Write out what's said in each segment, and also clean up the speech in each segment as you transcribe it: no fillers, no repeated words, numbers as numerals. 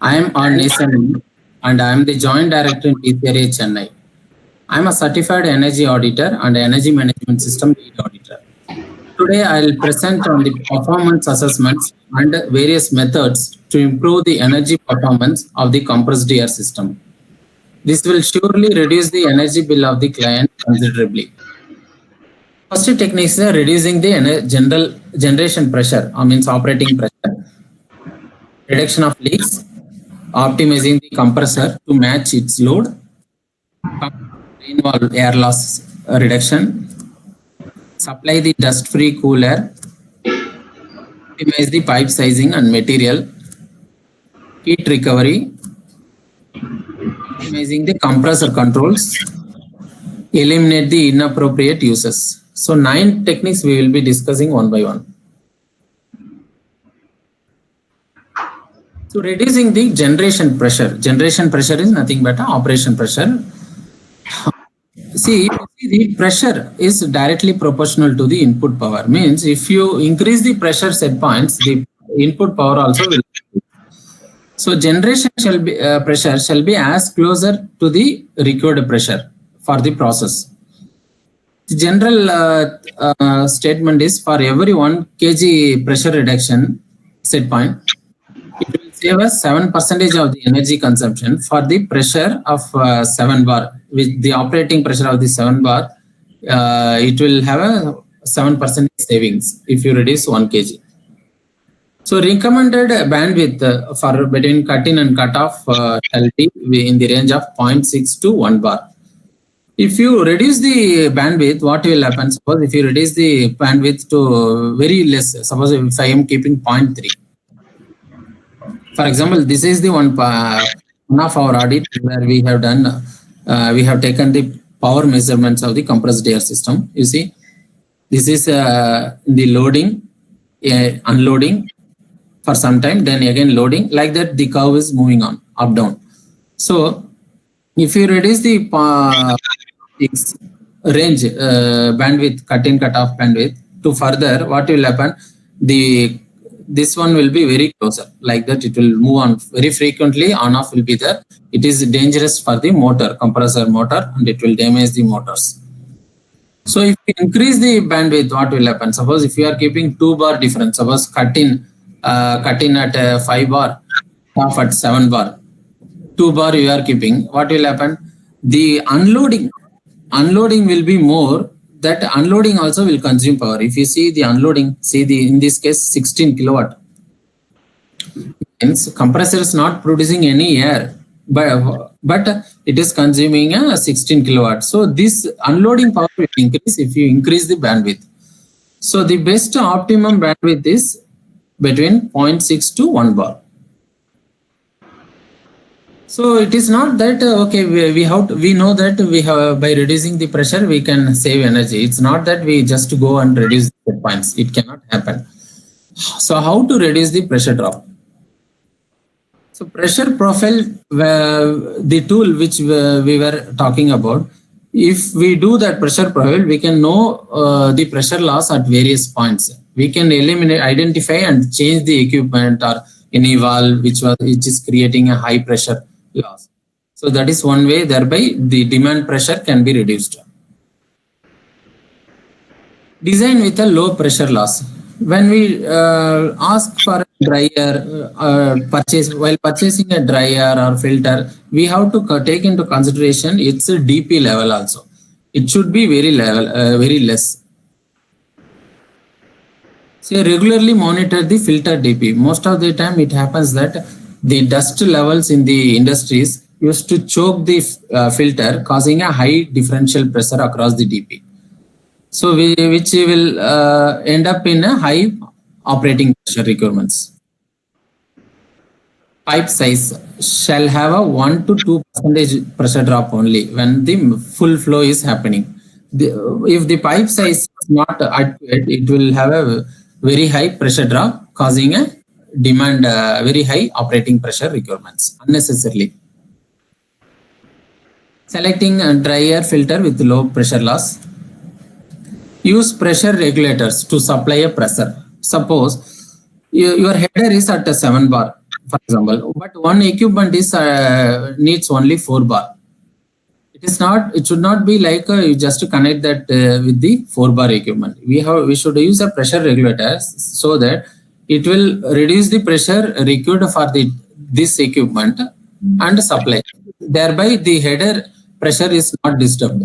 I am R. Nesan and I am the Joint Director in TCRA Chennai. I am a certified energy auditor and energy management system lead auditor. Today, I will present on the performance assessments and various methods to improve the energy performance of the compressed air system. This will surely reduce the energy bill of the client considerably. First technique is reducing the general generation pressure, means operating pressure, reduction of leaks, optimizing the compressor to match its load, rainfall air loss reduction, supply the dust-free cooler, optimize the pipe sizing and material, heat recovery, optimizing the compressor controls, eliminate the inappropriate uses. So 9 techniques we will be discussing one by one. So reducing the generation pressure. Generation pressure is nothing but operation pressure. See, the pressure is directly proportional to the input power. Means if you increase the pressure set points, the input power also will. So generation shall be pressure shall be as closer to the required pressure for the process. The general statement is for every 1 kg pressure reduction set point, it will save us 7% of the energy consumption for the pressure of 7 bar. With the operating pressure of the 7 bar, it will have a 7% savings if you reduce 1 kg. So recommended bandwidth for between cut-in and cut-off shall be in the range of 0.6 to 1 bar. If you reduce the bandwidth, what will happen? Suppose if you reduce the bandwidth to very less, suppose if I am keeping 0.3. For example, this is the one of our audit where we have done, we have taken the power measurements of the compressed air system. You see, this is the loading, unloading for some time, then again loading. Like that, the curve is moving on, up, down. So, if you reduce the range bandwidth, cut-in, cut-off bandwidth to further, what will happen? This one will be very closer, like that it will move on very frequently, on off will be there. It is dangerous for the motor, compressor motor, and it will damage the motors. So if you increase the bandwidth, what will happen? Suppose if you are keeping 2 bar difference, suppose cut in at 5 bar, off at 7 bar, 2 bar you are keeping, what will happen? The unloading will be more. That unloading also will consume power. If you see the unloading, in this case 16 kilowatt. Hence, compressor is not producing any air, but it is consuming a 16 kilowatt. So this unloading power will increase if you increase the bandwidth. So the best optimum bandwidth is between 0.6 to 1 bar. So it is not that okay, we know that we have, by reducing the pressure we can save energy. It's not that we just go and reduce the points. It cannot happen. So how to reduce the pressure drop? So pressure profile, the tool which we were talking about, if we do that pressure profile, we can know the pressure loss at various points. We can eliminate, identify and change the equipment or any valve which is creating a high pressure loss. So that is one way, thereby the demand pressure can be reduced. Design with a low pressure loss. When we ask for a dryer, while purchasing a dryer or filter, we have to take into consideration its DP level also. It should be very less. So regularly monitor the filter DP. Most of the time it happens that the dust levels in the industries used to choke the filter, causing a high differential pressure across the DP. So which will end up in a high operating pressure requirements. Pipe size shall have a 1 to 2% pressure drop only when the full flow is happening. If the pipe size is not adequate, it will have a very high pressure drop, causing a demand very high operating pressure requirements unnecessarily. Selecting a dry air filter with low pressure loss. Use pressure regulators to supply a pressure. Suppose your header is at a 7 bar for example, but one equipment is needs only 4 bar. It should not be like you just connect that with the 4 bar equipment. We should use a pressure regulator so that it will reduce the pressure required for this equipment and supply. Thereby, the header pressure is not disturbed.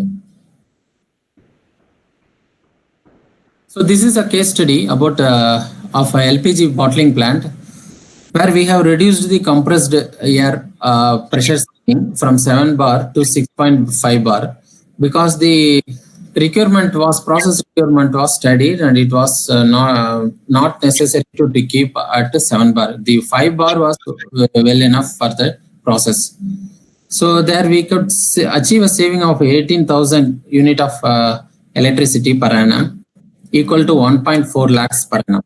So this is a case study about of a LPG bottling plant where we have reduced the compressed air pressure setting from 7 bar to 6.5 bar because the process requirement was studied and it was not necessary to keep at 7 bar. The 5 bar was well enough for the process. So there we could achieve a saving of 18,000 unit of electricity per annum, equal to 1.4 lakhs per annum.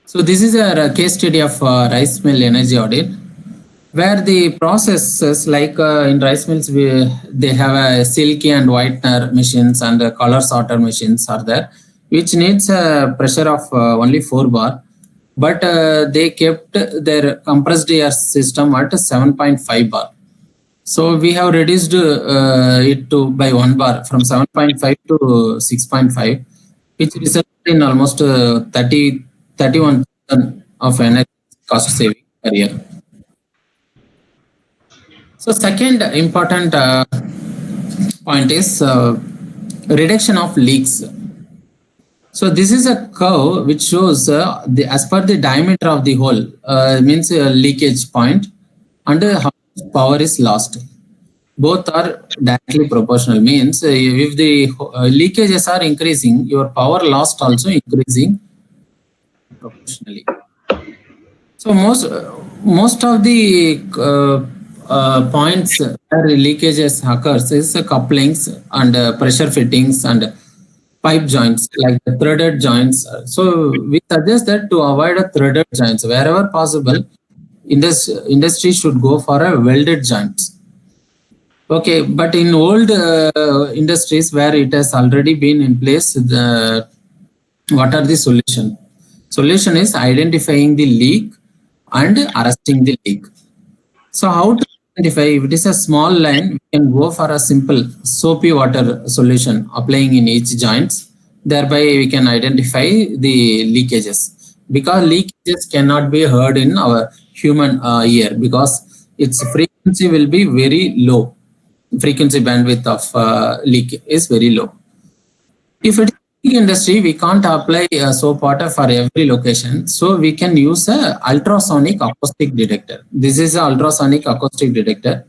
So this is a case study of rice mill energy audit, where the processes like in rice mills, they have a silky and whitener machines and color sorter machines are there, which needs a pressure of only 4 bar. But they kept their compressed air system at 7.5 bar. So we have reduced it to by 1 bar from 7.5 to 6.5, which resulted in almost 31 of energy cost saving per year. So second important point is reduction of leaks. So this is a curve which shows as per the diameter of the hole means leakage point and how much power is lost. Both are directly proportional, means if the leakages are increasing, your power lost also increasing proportionally. So most of the points where leakages occurs is couplings and pressure fittings and pipe joints, like the threaded joints. So we suggest that to avoid a threaded joints wherever possible, industry should go for a welded joints. Okay, but in old industries where it has already been in place, what are the solution? Solution is identifying the leak and arresting the leak. So how to identify? If it is a small line, we can go for a simple soapy water solution applying in each joints. Thereby we can identify the leakages, because leakages cannot be heard in our human ear because its frequency will be very low. Frequency bandwidth of leak is very low. If it is industry, we can't apply soap water for every location, so we can use a ultrasonic acoustic detector. This is an ultrasonic acoustic detector.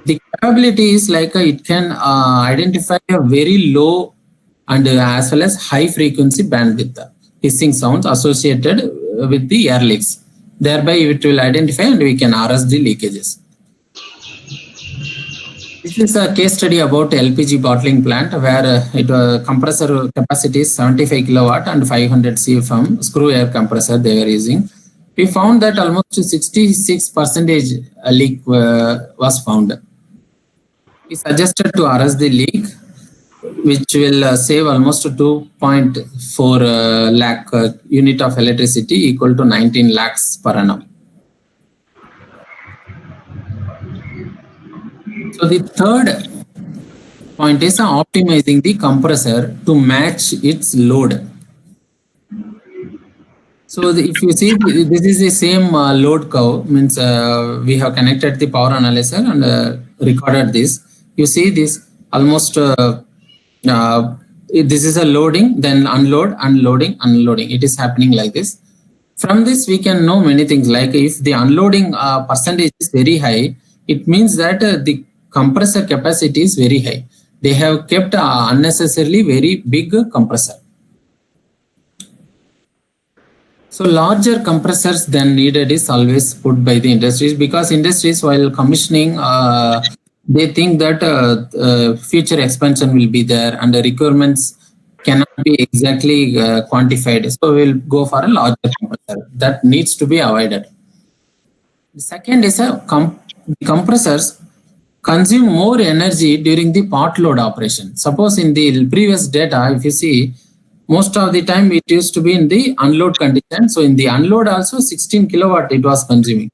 The capability is like it can identify a very low and as well as high frequency bandwidth hissing sounds associated with the air leaks. Thereby it will identify and we can arrest the leakages. This is a case study about LPG bottling plant where compressor capacity is 75 kilowatt and 500 CFM screw air compressor they were using. We found that almost 66% leak was found. We suggested to arrest the leak, which will save almost 2.4 lakh unit of electricity, equal to 19 lakhs per annum. So the third point is optimizing the compressor to match its load. So if you see, this is the same load curve, means we have connected the power analyzer and recorded this. You see this almost, this is a loading, then unload, unloading, unloading. It is happening like this. From this, we can know many things, like if the unloading percentage is very high, it means that the compressor capacity is very high. They have kept unnecessarily very big compressor. So larger compressors than needed is always put by the industries, because industries while commissioning, they think that future expansion will be there and the requirements cannot be exactly quantified. So we'll go for a larger compressor. That needs to be avoided. The second is compressors consume more energy during the part load operation. Suppose in the previous data, if you see, most of the time it used to be in the unload condition. So in the unload also 16 kilowatt it was consuming.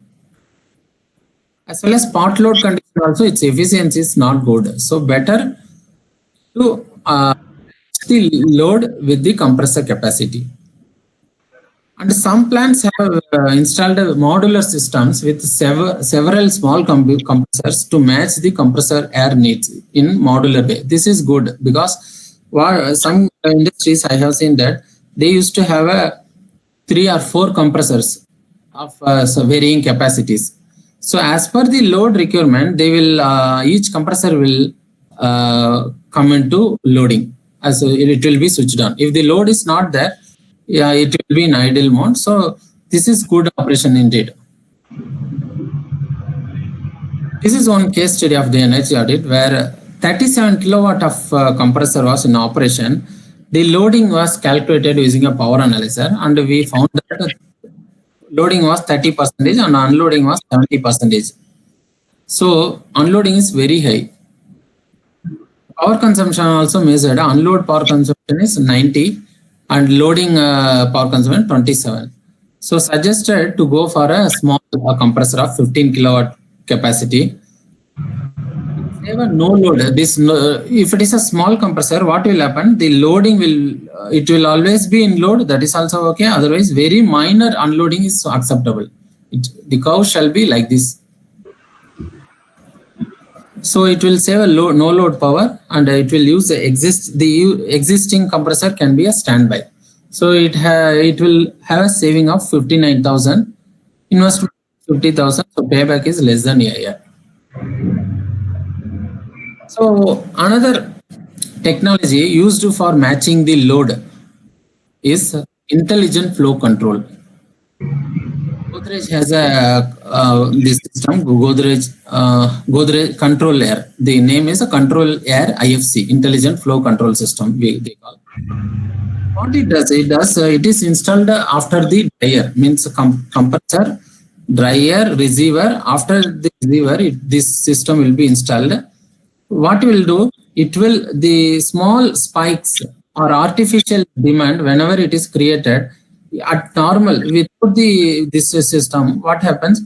As well as spot load condition also, its efficiency is not good. So better to the load with the compressor capacity. And some plants have installed modular systems with several small compressors to match the compressor air needs in modular way. This is good because some industries I have seen that they used to have 3 or 4 compressors of varying capacities. So as per the load requirement, they will each compressor will come into loading. As it will be switched on. If the load is not there, yeah, it will be in idle mode. So this is good operation indeed. This is one case study of the energy audit where 37 kilowatt of compressor was in operation. The loading was calculated using a power analyzer, and we found that loading was 30% and unloading was 70%. So unloading is very high. Power consumption also measured. Unload power consumption is 90 and loading power consumption 27. So suggested to go for a small compressor of 15 kilowatt capacity. Save a no load. If it is a small compressor, what will happen? The loading will always be in load. That is also okay. Otherwise, very minor unloading is acceptable. The curve shall be like this. So it will save a no load power, and it will use the existing compressor can be a standby. So it will have a saving of 59,000, investment 50,000. So payback is less than a year. So another technology used for matching the load is intelligent flow control. Godrej has this system, Godrej Control Air. The name is a Control Air IFC, Intelligent Flow Control System. They call. What it does? It is installed after the dryer, means compressor, dryer, receiver. After the receiver, this system will be installed. What will do? The small spikes or artificial demand whenever it is created. At normal, without this system, what happens?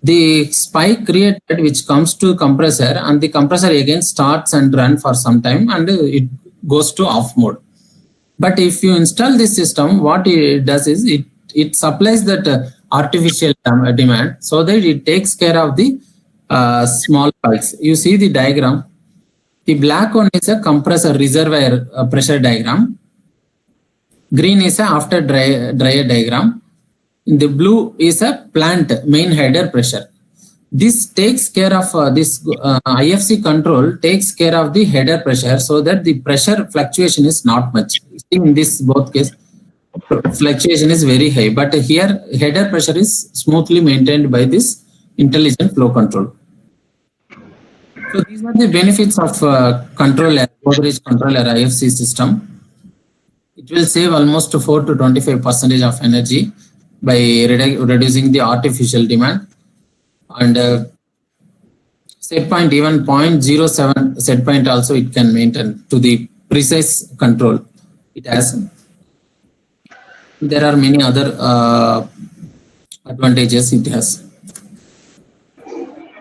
The spike created which comes to compressor, and the compressor again starts and run for some time, and it goes to off mode. But if you install this system, what it does is it supplies that artificial demand, so that it takes care of the small spikes. You see the diagram. The black one is a compressor reservoir pressure diagram. Green is a after dryer diagram. The blue is a plant main header pressure. This takes care of this IFC control takes care of the header pressure, so that the pressure fluctuation is not much. In this both case, fluctuation is very high, but here header pressure is smoothly maintained by this intelligent flow control. So these are the benefits of controller, Godrej controller IFC system. It will save almost 4 to 25% of energy by reducing the artificial demand, and set point, even 0.07 set point also it can maintain to the precise control it has. There are many other advantages it has.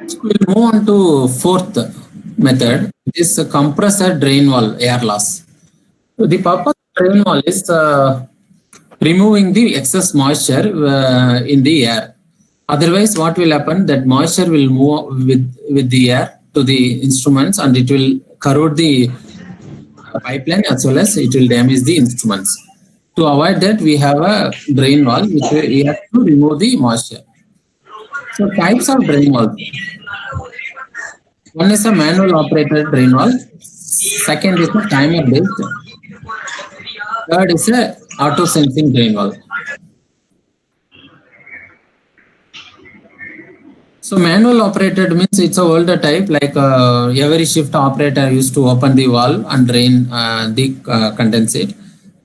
So we'll move on to fourth method. This compressor drain valve air loss. So the purpose of drain valve is removing the excess moisture in the air. Otherwise, what will happen? That moisture will move with the air to the instruments, and it will corrode the pipeline, as well as it will damage the instruments. To avoid that, we have a drain valve which we have to remove the moisture. So types of drain valve. One is a manual operated drain valve. Second is a timer based. Third is a auto sensing drain valve. So manual operated means it's a older type, like every shift operator used to open the valve and drain the condensate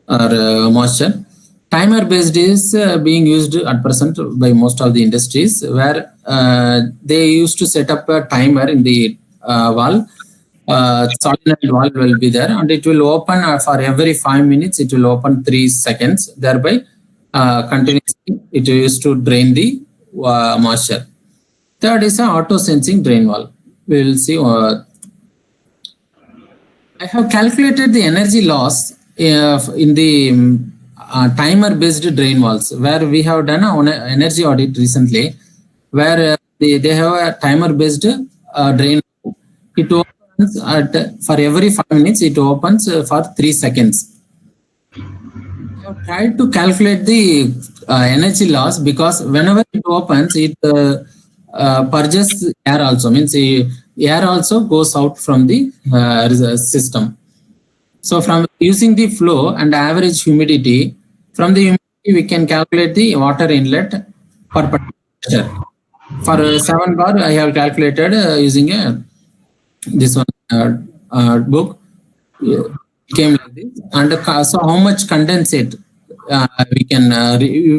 or moisture. Timer based is being used at present by most of the industries, where they used to set up a timer in the valve, solenoid valve will be there, and it will open for every 5 minutes. It will open 3 seconds. Thereby, continuously it used to drain the moisture. Third is an auto sensing drain valve. We will see. I have calculated the energy loss in the timer based drain valves, where we have done an energy audit recently, where they have a timer based drain. It opens for every 5 minutes, it opens for 3 seconds. I have tried to calculate the energy loss, because whenever it opens, it purges air also, means air also goes out from the system. So from using the flow and average humidity, from the humidity we can calculate the water inlet per pressure. For 7 bar, I have calculated using this one book. It came like this, and so how much condensate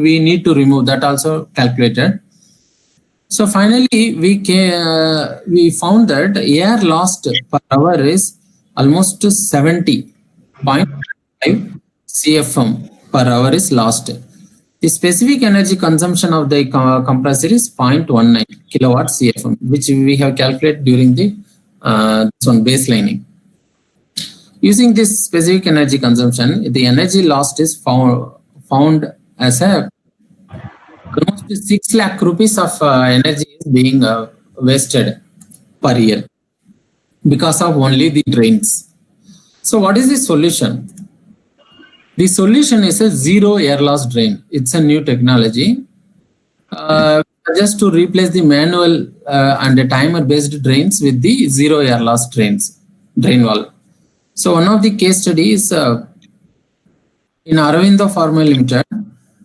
we need to remove, that also calculated. So finally, we found that air lost per hour is almost 70.5 CFM per hour is lost. The specific energy consumption of the compressor is 0.19 kilowatt CFM, which we have calculated during the this one baselining. Using this specific energy consumption, the energy lost is found as almost 6 lakh rupees of energy is being wasted per year because of only the drains. So what is the solution? The solution is a zero air loss drain. It's a new technology. Just to replace the manual and the timer based drains with the zero air loss drain valve. So one of the case studies in Aravindo Pharma Limited,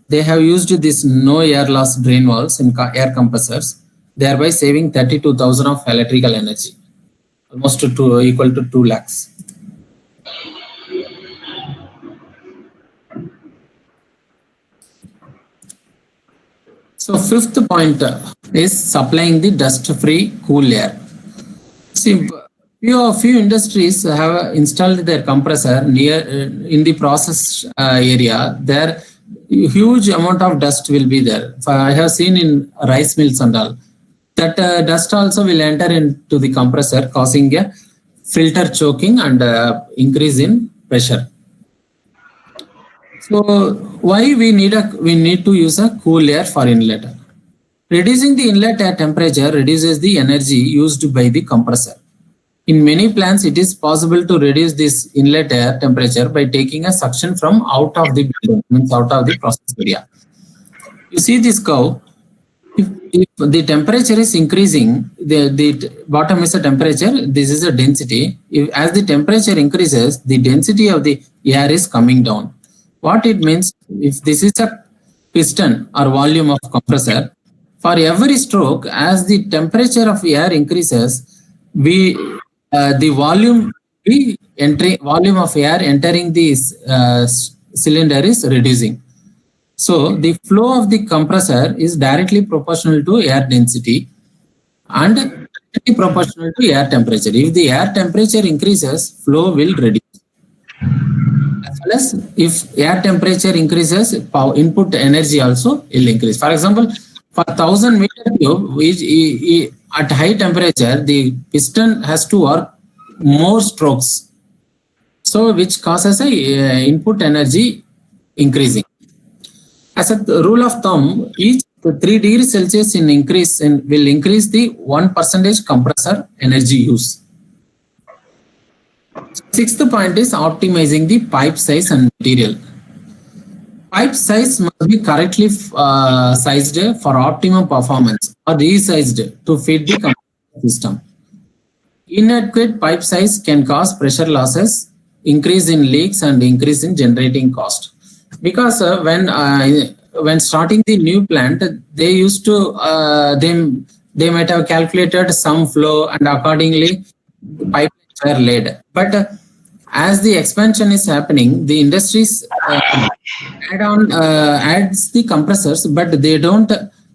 they have used this no air loss drain valves in air compressors, thereby saving 32,000 of electrical energy, almost equal to 2 lakhs. So fifth point is supplying the dust-free cool air. See, few industries have installed their compressor near in the process area. There, huge amount of dust will be there. I have seen in rice mills and all that dust also will enter into the compressor, causing a filter choking and increase in pressure. So why we need to use a cool air for inlet? Reducing the inlet air temperature reduces the energy used by the compressor. In many plants, it is possible to reduce this inlet air temperature by taking a suction from out of the building, means out of the process area. You see this curve. If the temperature is increasing, the bottom is a temperature, this is a density. As the temperature increases, the density of the air is coming down. What it means, if this is a piston or volume of compressor, for every stroke, as the temperature of air increases, the volume of air entering this cylinder is reducing. So the flow of the compressor is directly proportional to air density and directly proportional to air temperature. If the air temperature increases, flow will reduce. As well as if air temperature increases, input energy also will increase. For example, for 1000 meter cube, at high temperature, the piston has to work more strokes, so which causes a input energy increasing. As a rule of thumb, each 3 degrees Celsius will increase the 1% compressor energy use. Sixth point is optimizing the pipe size and material. Pipe size must be correctly sized for optimum performance or resized to fit the compressor system. Inadequate pipe size can cause pressure losses, increase in leaks, and increase in generating cost. Because when starting the new plant, they used to they might have calculated some flow and accordingly pipelines were laid. But as the expansion is happening, the industries adds the compressors, but they don't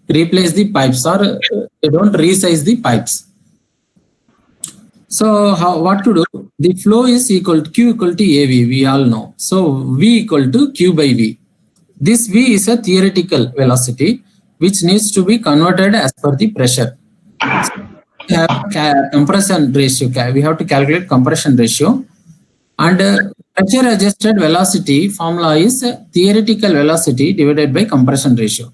replace the pipes or they don't resize the pipes. So what to do? The flow is equal to Q equal to AV, we all know. So V equal to Q by V. This V is a theoretical velocity which needs to be converted as per the pressure. We have compression ratio. We have to calculate compression ratio. And pressure adjusted velocity formula is theoretical velocity divided by compression ratio.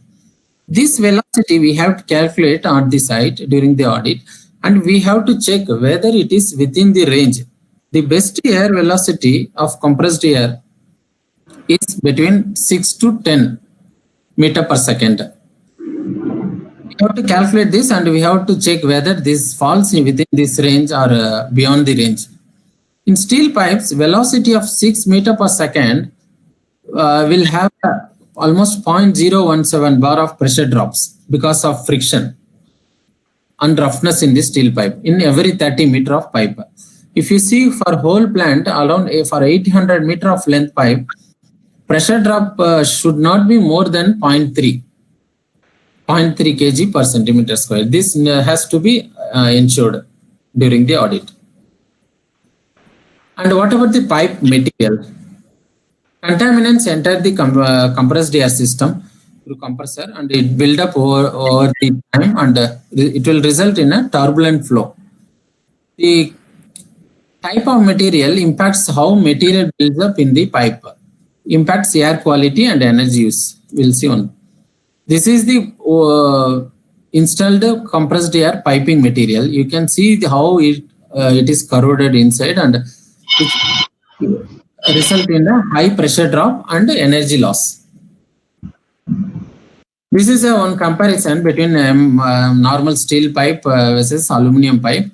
This velocity we have to calculate on the site during the audit, and we have to check whether it is within the range. The best air velocity of compressed air is between 6 to 10 meter per second. We have to calculate this and we have to check whether this falls within this range or beyond the range. In steel pipes, velocity of 6 meter per second will have almost 0.017 bar of pressure drops because of friction and roughness in the steel pipe in every 30 meter of pipe. If you see for whole plant around for 800 meter of length pipe, pressure drop should not be more than 0.3 kg per centimeter square. This has to be ensured during the audit. And what about the pipe material? Contaminants enter the compressed air system through compressor and it build up over the time and it will result in a turbulent flow. The type of material impacts how material builds up in the pipe, impacts air quality and energy use. We'll see on. This is the installed compressed air piping material. You can see how it is corroded inside and it result in a high pressure drop and energy loss. This is one comparison between normal steel pipe versus aluminum pipe.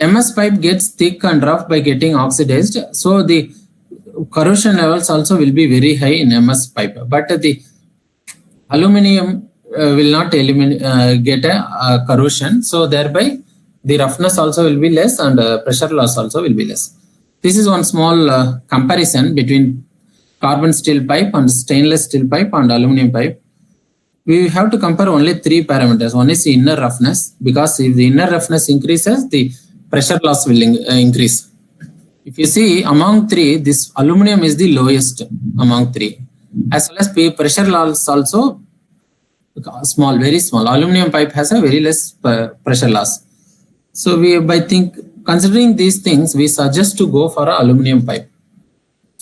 MS pipe gets thick and rough by getting oxidized, so the corrosion levels also will be very high in MS pipe. But the aluminum will not get a corrosion, so thereby the roughness also will be less and pressure loss also will be less. This is one small comparison between carbon steel pipe and stainless steel pipe and aluminum pipe. We have to compare only three parameters. One is inner roughness, because if the inner roughness increases, the pressure loss will increase. If you see among three, this aluminum is the lowest among three. As well as pressure loss also small, very small. Aluminum pipe has a very less pressure loss. So considering these things, we suggest to go for aluminum pipe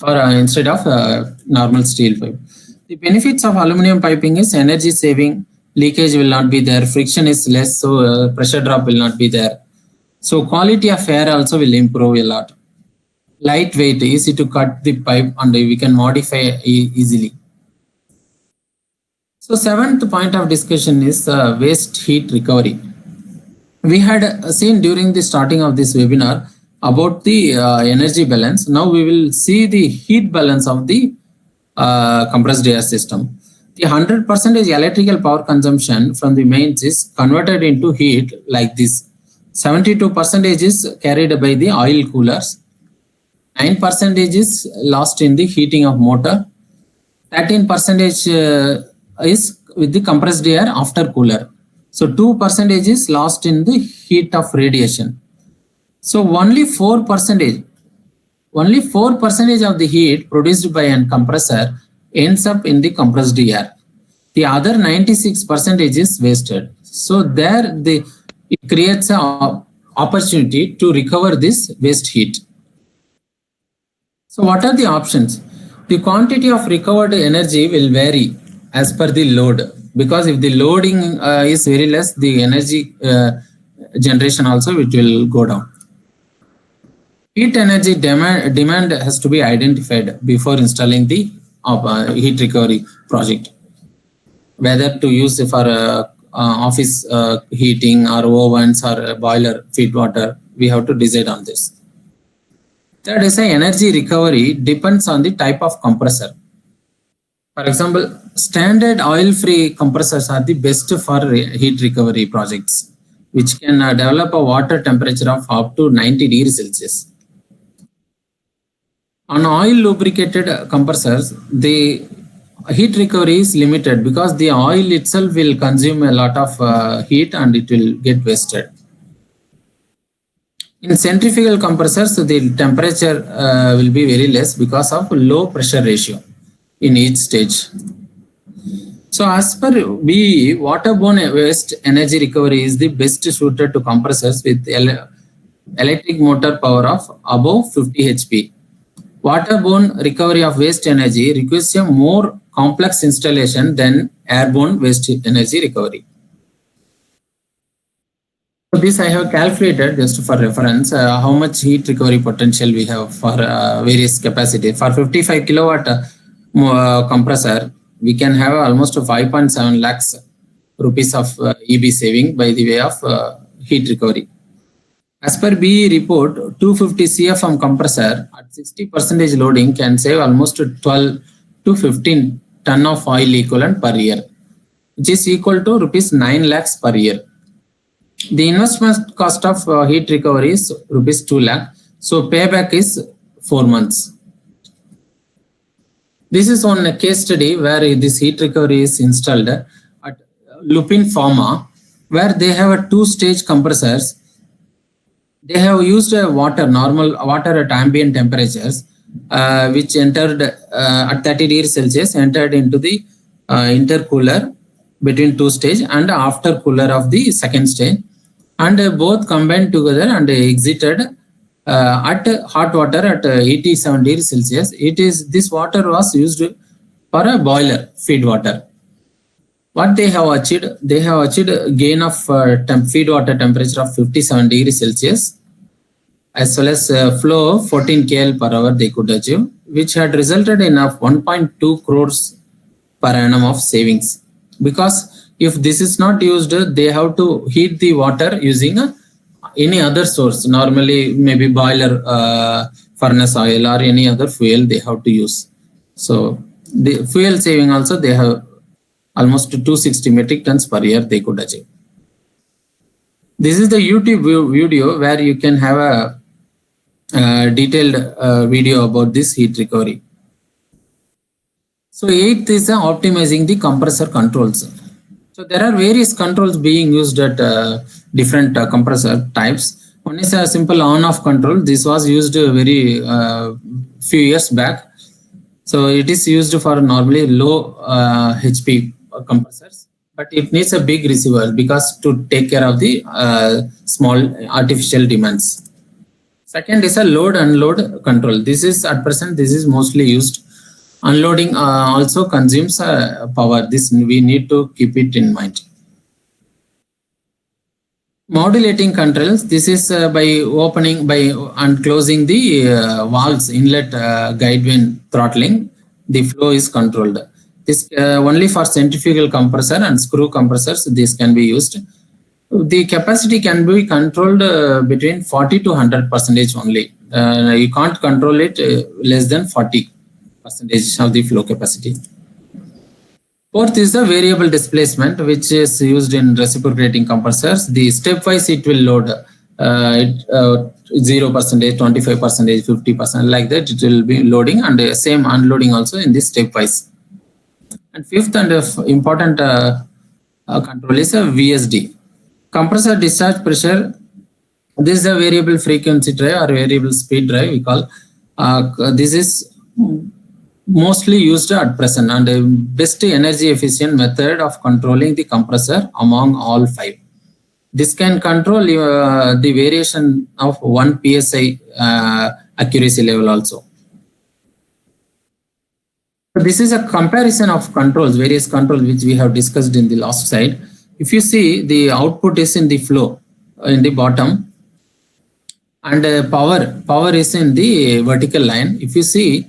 instead of normal steel pipe. The benefits of aluminum piping is energy saving, leakage will not be there, friction is less, so pressure drop will not be there. So quality of air also will improve a lot. Lightweight, easy to cut the pipe and we can modify easily. So seventh point of discussion is waste heat recovery. We had seen during the starting of this webinar about the energy balance. Now we will see the heat balance of the compressed air system. The 100% electrical power consumption from the mains is converted into heat like this. 72% is carried by the oil coolers. 9% is lost in the heating of motor. 13% is with the compressed air after cooler. So 2% is lost in the heat of radiation. So only 4% of the heat produced by a compressor ends up in the compressed air. The other 96% is wasted. So there it creates an opportunity to recover this waste heat. So what are the options? The quantity of recovered energy will vary as per the load, because if the loading is very less, the energy generation also it will go down. Heat energy demand has to be identified before installing the heat recovery project. Whether to use for office heating or ovens or boiler feed water, we have to decide on this. Third is energy recovery depends on the type of compressor. For example, standard oil-free compressors are the best for heat recovery projects, which can develop a water temperature of up to 90 degrees Celsius. On oil lubricated compressors, the heat recovery is limited because the oil itself will consume a lot of heat and it will get wasted. In centrifugal compressors, the temperature will be very less because of low pressure ratio in each stage. So as per BE, waterborne waste energy recovery is the best suited to compressors with electric motor power of above 50 HP. Waterborne recovery of waste energy requires a more complex installation than airborne waste energy recovery. So this I have calculated just for reference how much heat recovery potential we have for various capacity. For 55 kilowatt compressor, we can have almost 5.7 lakhs rupees of EB saving by the way of heat recovery. As per BE report, 250 CFM compressor at 60% loading can save almost 12 to 15 ton of oil equivalent per year, which is equal to rupees 9 lakhs per year. The investment cost of heat recovery is rupees 2 lakh. So payback is 4 months. This is on a case study where this heat recovery is installed at Lupin Pharma, where they have a 2-stage compressors. They have used normal water at ambient temperatures, which entered at 30 degrees Celsius, entered into the intercooler between 2 stage and after cooler of the 2nd stage, and both combined together and exited at hot water at 87 degrees Celsius. This water was used for a boiler feed water. What they have achieved? They have achieved a gain of feed water temperature of 57 degrees Celsius, as well as flow of 14 kL per hour they could achieve, which had resulted in 1.2 crores per annum of savings. Because if this is not used, they have to heat the water using any other source, normally maybe boiler, furnace oil or any other fuel they have to use. So the fuel saving also they have almost 260 metric tons per year they could achieve. This is the YouTube video where you can have a detailed video about this heat recovery. So 8th is optimizing the compressor controls. So there are various controls being used at different compressor types. One is a simple on-off control. This was used very few years back. So it is used for normally low HP compressors, but it needs a big receiver because to take care of the small artificial demands. Second is a load unload control. This is at present, this is mostly used. Unloading also consumes power. This we need to keep it in mind. Modulating controls. This is by opening and closing the valves, inlet guide vane throttling. The flow is controlled. This only for centrifugal compressor and screw compressors. This can be used. The capacity can be controlled between 40 to 100% only. You can't control it less than 40% of the flow capacity. Fourth is the variable displacement, which is used in reciprocating compressors. The stepwise it will load 0%, 25%, 50%, like that. It will be loading and same unloading also in this stepwise. And fifth and important control is a VSD. Compressor discharge pressure. This is a variable frequency drive or variable speed drive we call. This is mostly used at present and best energy efficient method of controlling the compressor among all 5. This can control the variation of 1 psi accuracy level also. So this is a comparison of controls, various controls which we have discussed in the last slide. If you see, the output is in the flow in the bottom, and power is in the vertical line. If you see,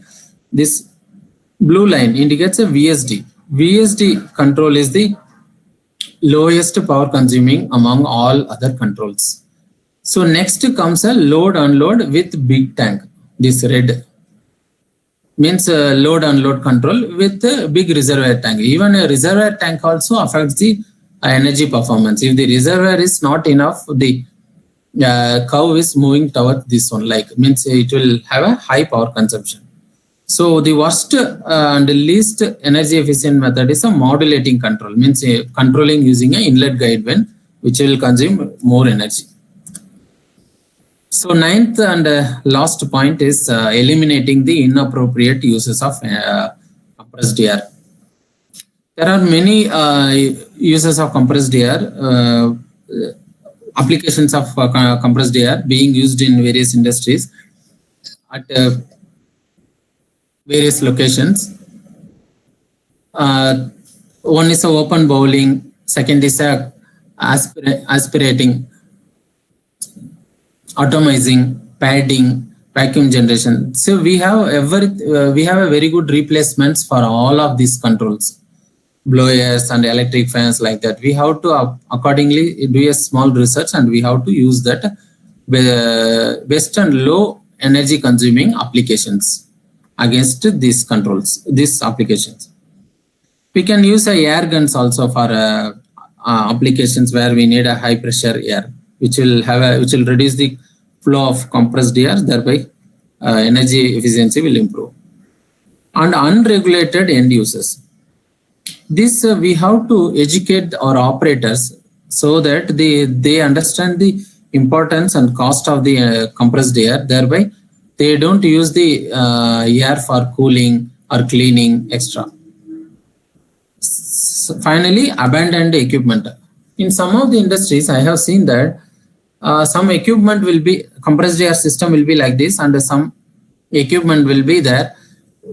this blue line indicates a VSD. VSD control is the lowest power consuming among all other controls. So next comes a load unload with big tank. This red means load unload control with a big reservoir tank. Even a reservoir tank also affects the energy performance. If the reservoir is not enough, the curve is moving toward this one, like means it will have a high power consumption. So the worst and least energy efficient method is a modulating control, means controlling using an inlet guide vane, which will consume more energy. So ninth and last point is eliminating the inappropriate uses of compressed air. There are many uses of compressed air, applications of compressed air being used in various industries at various locations. One is a open bowling, second is a aspirating, atomizing, padding, vacuum generation. So we have a very good replacements for all of these controls, blowers and electric fans like that. We have to accordingly do a small research, and we have to use that best and low energy consuming applications against these controls, these applications. We can use air guns also for applications where we need a high pressure air, which will reduce the flow of compressed air, thereby energy efficiency will improve. And unregulated end users. This we have to educate our operators so that they understand the importance and cost of the compressed air, thereby they don't use the air for cooling or cleaning extra. Finally, abandoned equipment. In some of the industries, I have seen that some equipment will be, compressed air system will be like this, and some equipment will be there.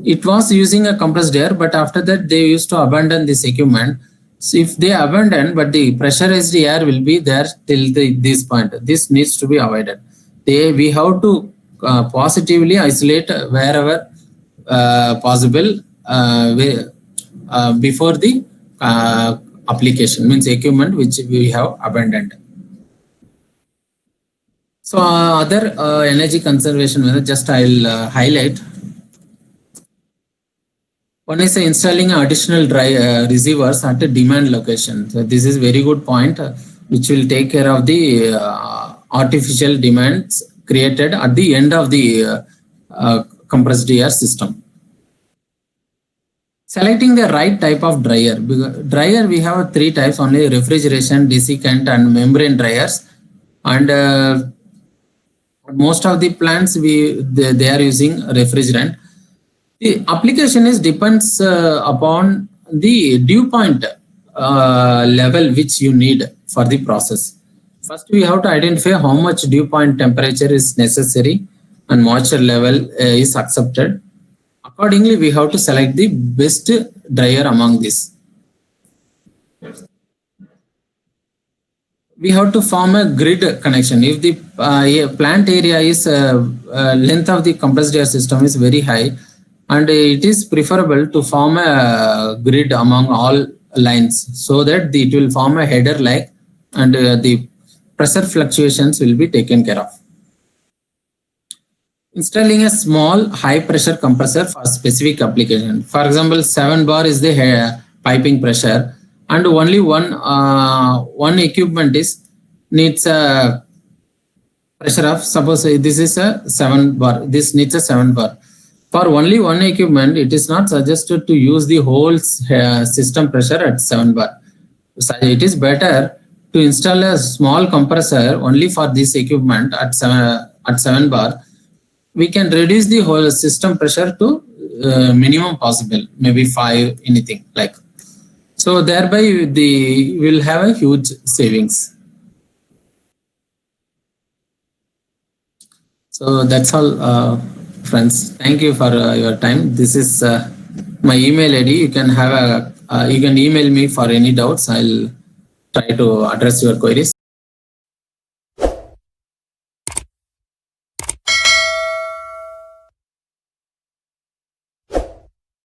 It was using a compressed air, but after that they used to abandon this equipment. So if they abandon, but the pressurized air will be there till this point. This needs to be avoided. We have to positively isolate wherever possible before the application, means equipment which we have abandoned. So other energy conservation methods, just I'll highlight. One is installing additional receivers at a demand location. So this is very good point, which will take care of the artificial demands created at the end of the compressed air system. Selecting the right type of dryer. Dryer, we have three types only: refrigeration, desiccant, and membrane dryers. And most of the plants they are using refrigerant. The application depends upon the dew point level which you need for the process. First, we have to identify how much dew point temperature is necessary and moisture level is accepted. Accordingly, we have to select the best dryer among this. We have to form a grid connection. If the plant area is length of the compressed air system is very high, and it is preferable to form a grid among all lines so that it will form a header like, and the pressure fluctuations will be taken care of. Installing a small high pressure compressor for specific application. For example, 7 bar is the piping pressure, and only one equipment needs a pressure of, suppose this is a 7 bar, this needs a 7 bar. For only one equipment, it is not suggested to use the whole system pressure at 7 bar. So it is better to install a small compressor only for this equipment at 7 bar. We can reduce the whole system pressure to minimum possible, maybe 5, anything like. So thereby we will have a huge savings. So that's all, friends. Thank you for your time. This is my email ID. You can have you can email me for any doubts. I'll try to address your queries.